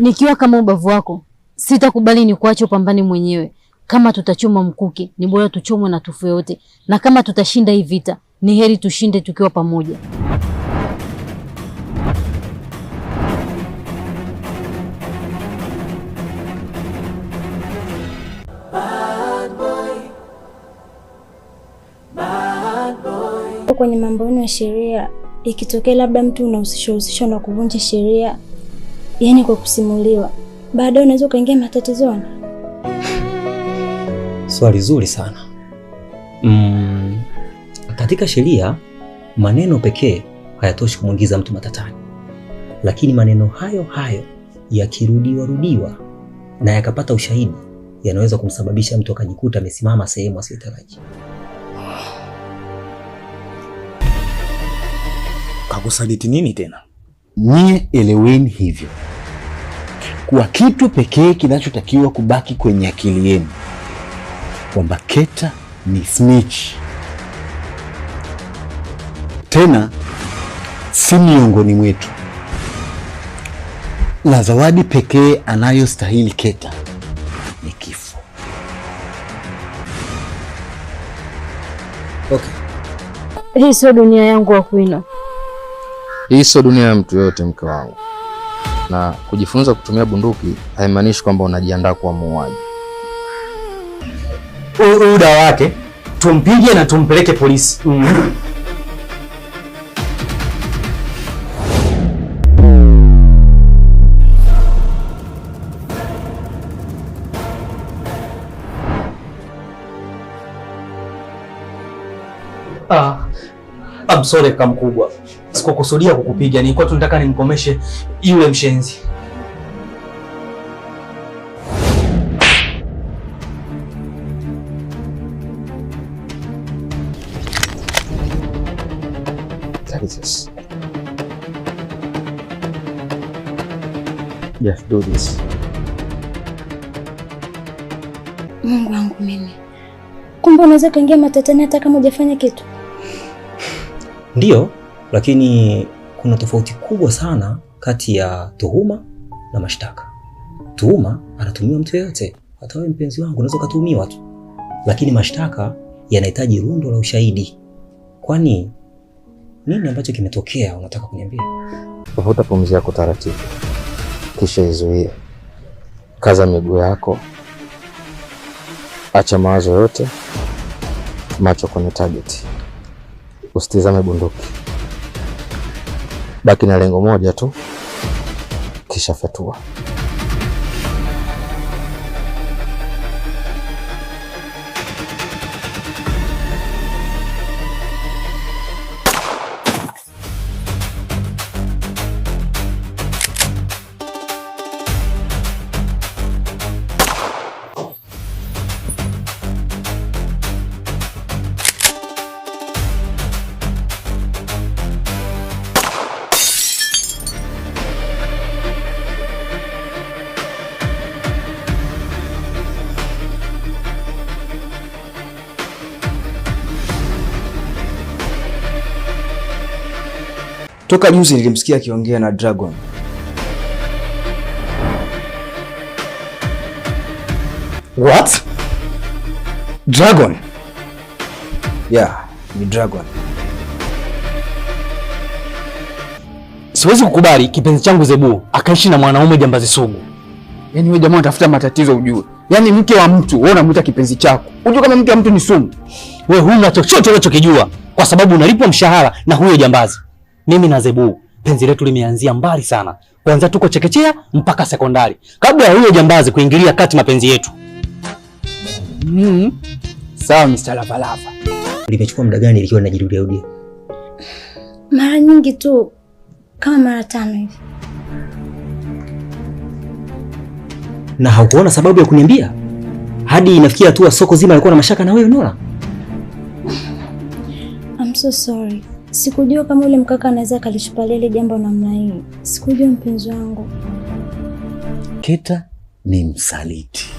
Nikiwa kama ubavu wako, sitakubali ni kuacha upambane mwenyewe. Kama tutachoma mkuki, ni bora tuchomwe na tufe yote. Na kama tutashinda hii vita, ni heri tushinde tukiwa pamoja. Kwenye mambo ya sheria, ikitokea labda mtu unahusishwa na kuvunja sheria, yani kwa kusimuliwa, baadaye unaweza ukaingia matatizoni. Swali zuri sana. Katika sheria maneno pekee hayatoshi kumwingiza mtu matatani, lakini maneno hayo hayo yakirudiwa na yakapata ushahidi yanaweza kumsababisha mtu akajikuta amesimama sehemu asiyotaraji. Kakusaliti nini tena? Nyie eleweni hivyo, kwa kitu pekee kinachotakiwa kubaki kwenye akili yenu kwamba Keta ni snitch, tena si miongoni mwetu, na zawadi pekee anayostahili Keta ni kifo. Okay. Hii sio dunia yangu Akwino. Hii sio dunia ya mtu yote, mke wangu. Na kujifunza kutumia bunduki haimaanishi kwamba unajiandaa kuwa muuaji. Muda wake tumpige na tumpeleke polisi. I'm sorry kama mkubwa. Sikukusudia kukupiga, nilikuwa tunataka nimkomeshe yule mshenzi. Just do this. Mungu wangu mimi. Kumbe unaweza kaingia matatani hata kama hujafanya kitu. Ndiyo, lakini kuna tofauti kubwa sana kati ya tuhuma na mashtaka. Tuhuma anatumiwa mtu yeyote, hata wewe mpenzi wangu unaweza kutuhumiwa tu. Lakini mashtaka yanahitaji rundo la ushahidi. Kwani nini ambacho kimetokea unataka kuniambia? Vuta pumzi yako taratibu. Kisha izuie. Kaza miguu yako. Acha mawazo yote. Macho kwenye target. Usitizame bunduki. Baki na lengo moja tu. Kisha fatua. Toka juzi nilimsikia akiongea na Dragon. What? Dragon? Yeah, ni Dragon. Siwezi kukubali kipenzi changu Zebu akaishi na mwanaume jambazi sugu. Yaani wewe jamaa unatafuta matatizo ujue. Yaani mke wa mtu wewe unamuita kipenzi chako. Unajua kama mke wa mtu ni sumu. Wewe huna chochote unachokijua kwa sababu unalipwa mshahara na huyo jambazi. Mimi na Zebu penzi letu limeanzia mbali sana. Kuanzia tuko chekechea mpaka sekondari. Kabla ya huyo jambazi kuingilia kati mapenzi yetu. Sawa Mr. Lavalava. Limechukua muda gani likiwa linajirudia? Mara nyingi tu, kama mara 5 hivi. Na haukuona sababu ya kuniambia? Hadi inafikia hatua soko zima alikuwa na mashaka na wewe Nora. I'm so sorry. Sikujua kama ule mkaka anaweza kalishupalia ile jambo namna hii. Sikujua mpenzi wangu. Keta ni msaliti.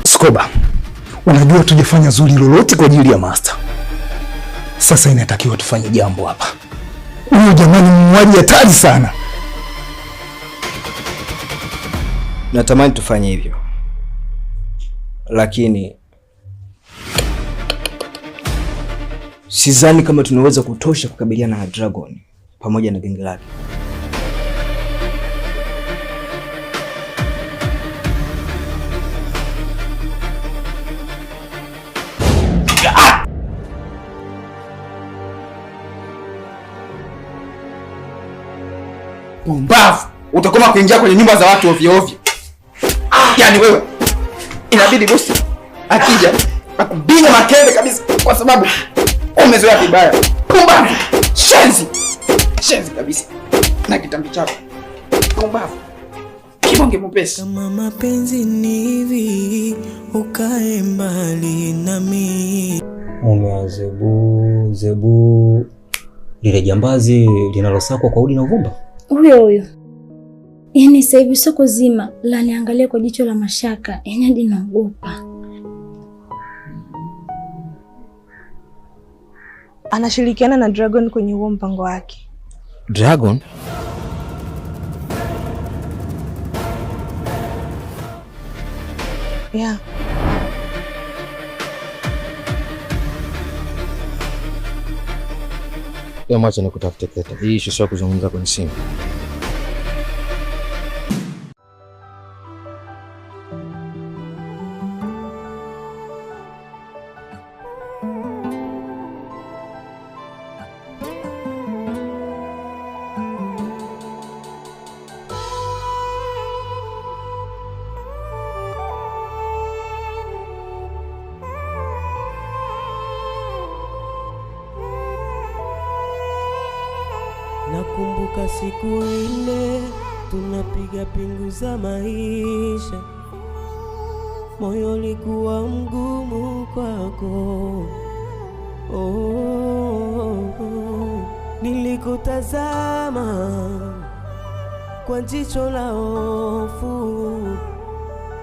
Skoba, Unajua tujafanya zuri lolote kwa ajili ya master. Sasa inatakiwa tufanye jambo hapa. Huyo jamani muuaji hatari sana. Natamani tufanye hivyo, lakini sidhani kama tunaweza kutosha kukabiliana na Dragon pamoja na genge lake. Pumbavu! Utakoma kuingia kwenye nyumba za watu ovyo ovyo. Yaani wewe inabidi bosi akija akubinya makende kabisa kwa sababu umezoea vibaya. Pumbavu! Shenzi! Shenzi kabisa. Na kitambi chako. Pumbavu! Kibonge mpesi. Kama mapenzi ni hivi, ukae mbali nami. Mume wa Zebu, lile jambazi linalosakwa kwa udi na uvumba. Huyo. Yaani sasa hivi soko zima la niangalia kwa jicho la mashaka, yaani hadi naogopa. Anashirikiana na Dragon kwenye huo mpango wake. Dragon? Yeah. Mwacha nikutafute Keta. Hii issue sio kuzungumza kwenye simu. Nakumbuka siku ile tunapiga pingu za maisha, moyo ulikuwa mgumu kwako. Nilikutazama kwa jicho la hofu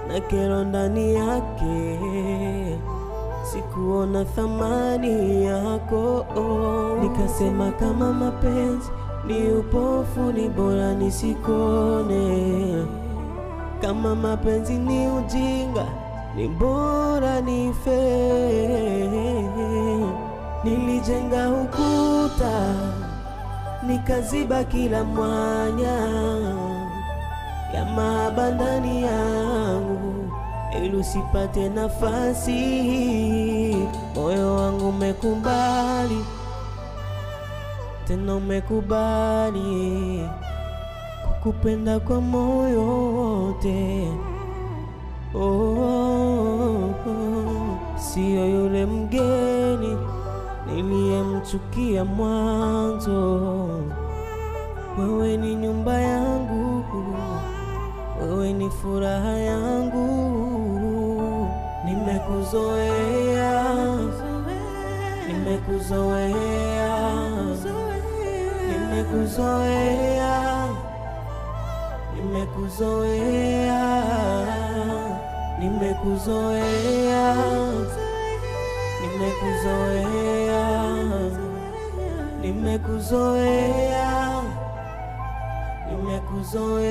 na kero ndani yake, sikuona thamani yako. Nikasema kama mapenzi ni upofu, ni bora nisikone. Kama mapenzi ni ujinga, ni bora nife. Nilijenga ukuta, nikaziba kila mwanya ya mahaba ndani yangu, ili usipate nafasi. Moyo wangu umekubali, tena umekubali kukupenda kwa moyo wote. Sio yule mgeni niliyemchukia mwanzo. Wewe ni nyumba yangu, wewe ni furaha yangu. Nimekuzoea, nimekuzoea, nimekuzoea, nimekuzoea, nimekuzoea, nimekuzoea, nimekuzoea, nimekuzoea.